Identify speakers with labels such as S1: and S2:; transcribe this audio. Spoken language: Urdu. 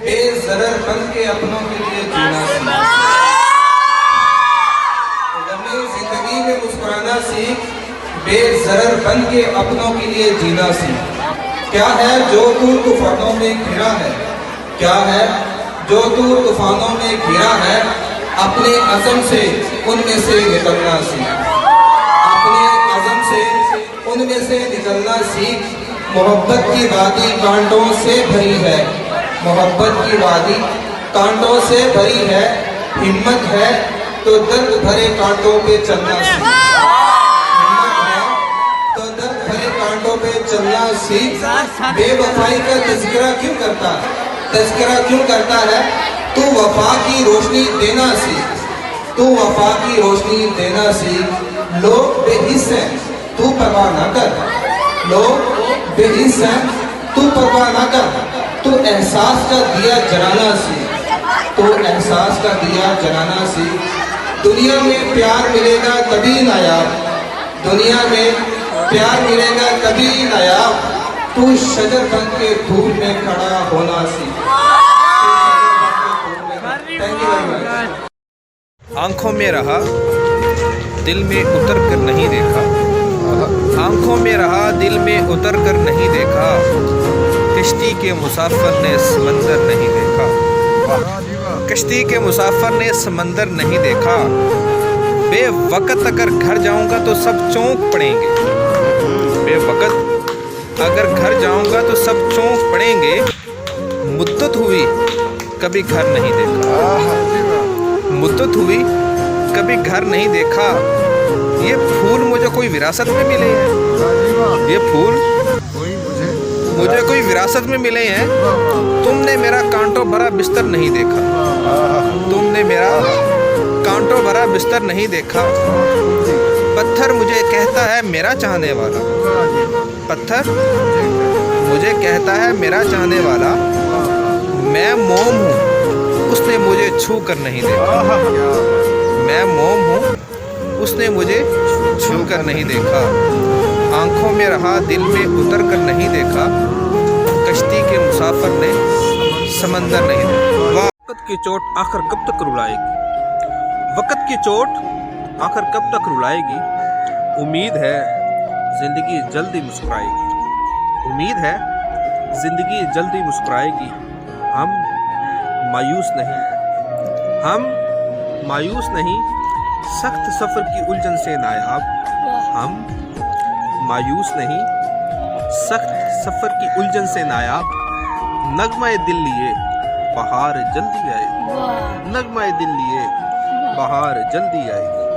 S1: بے ضرر بن کے اپنوں کے لیے جینا سیکھ، غمی زندگی میں مسکرانا سیکھ، بے ضرر بن کے اپنوں کے لیے جینا سیکھ۔ کیا ہے جو تو طوفانوں میں گھرا ہے، کیا ہے جو تو طوفانوں میں گھرا ہے، اپنے عزم سے ان میں سے نکلنا سیکھ، اپنے عزم سے ان میں سے نکلنا سیکھ۔ محبت کی وادی کانٹوں سے بھری ہے، محبت کی وادی کانٹوں سے بھری ہے، ہمت ہے تو درد بھرے کانٹوں پہ چلنا سیکھ، ہمت ہے تو درد بھرے کانٹوں پہ چلنا سیکھ۔ بے وفائی کا تذکرہ کیوں کرتا ہے، تذکرہ کیوں کرتا ہے؟ تو وفا کی روشنی دینا سیکھ، تو وفا کی روشنی دینا سیکھ۔ لوگ بے حس ہیں تو پرواہ نہ کر، لوگ بے حس ہیں تو پرواہ نہ کر، تو احساس کا دیا جلانا سیکھ، تو احساس کا دیا جلانا سیکھ۔ دنیا میں پیار ملے گا کبھی نایاب، دنیا میں پیار ملے گا کبھی نایاب، تو شجر بن کے دھوپ میں کھڑا ہونا سیکھ۔
S2: آنکھوں میں رہا دل میں اتر کر نہیں دیکھا، آنکھوں میں رہا دل میں اتر کر نہیں دیکھا، کشتی کے مسافر نے سمندر نہیں دیکھا، کشتی کے مسافر نے سمندر نہیں دیکھا۔ بے وقت اگر گھر جاؤں گا تو سب چونک پڑیں گے، بے وقت اگر گھر جاؤں گا تو سب چونک پڑیں گے، مدت ہوئی کبھی گھر نہیں دیکھا، مدت ہوئی کبھی گھر نہیں دیکھا۔ یہ پھول مجھے کوئی وراثت میں ملے ہیں، یہ پھول مجھے کوئی وراثت میں ملے ہیں، تم نے میرا کانٹوں بھرا بستر نہیں دیکھا، تم نے میرا کانٹوں بھرا بستر نہیں دیکھا۔ پتھر مجھے کہتا ہے میرا چاہنے والا، پتھر مجھے کہتا ہے میرا چاہنے والا، میں موم ہوں اس نے مجھے چھو کر نہیں دیکھا، میں موم ہوں اس نے مجھے چھو کر نہیں دیکھا۔ آنکھوں میں رہا دل میں اتر کر نہیں دیکھا، کشتی کے مسافر نے سمندر نہیں دیکھا۔ وقت کی چوٹ آخر کب تک رلائے گی، وقت کی چوٹ آخر کب تک رلائے گی، امید ہے زندگی جلدی مسکرائے گی، امید ہے زندگی جلدی مسکرائے گی۔ ہم مایوس نہیں، ہم مایوس نہیں، سخت سفر کی الجھن سے نایاب، ہم مایوس نہیں، سخت سفر کی الجھن سے نایاب۔ نغمہ دل لیے بہار جلدی آئے گی، نغمہ دل لیے بہار جلدی آئے گی۔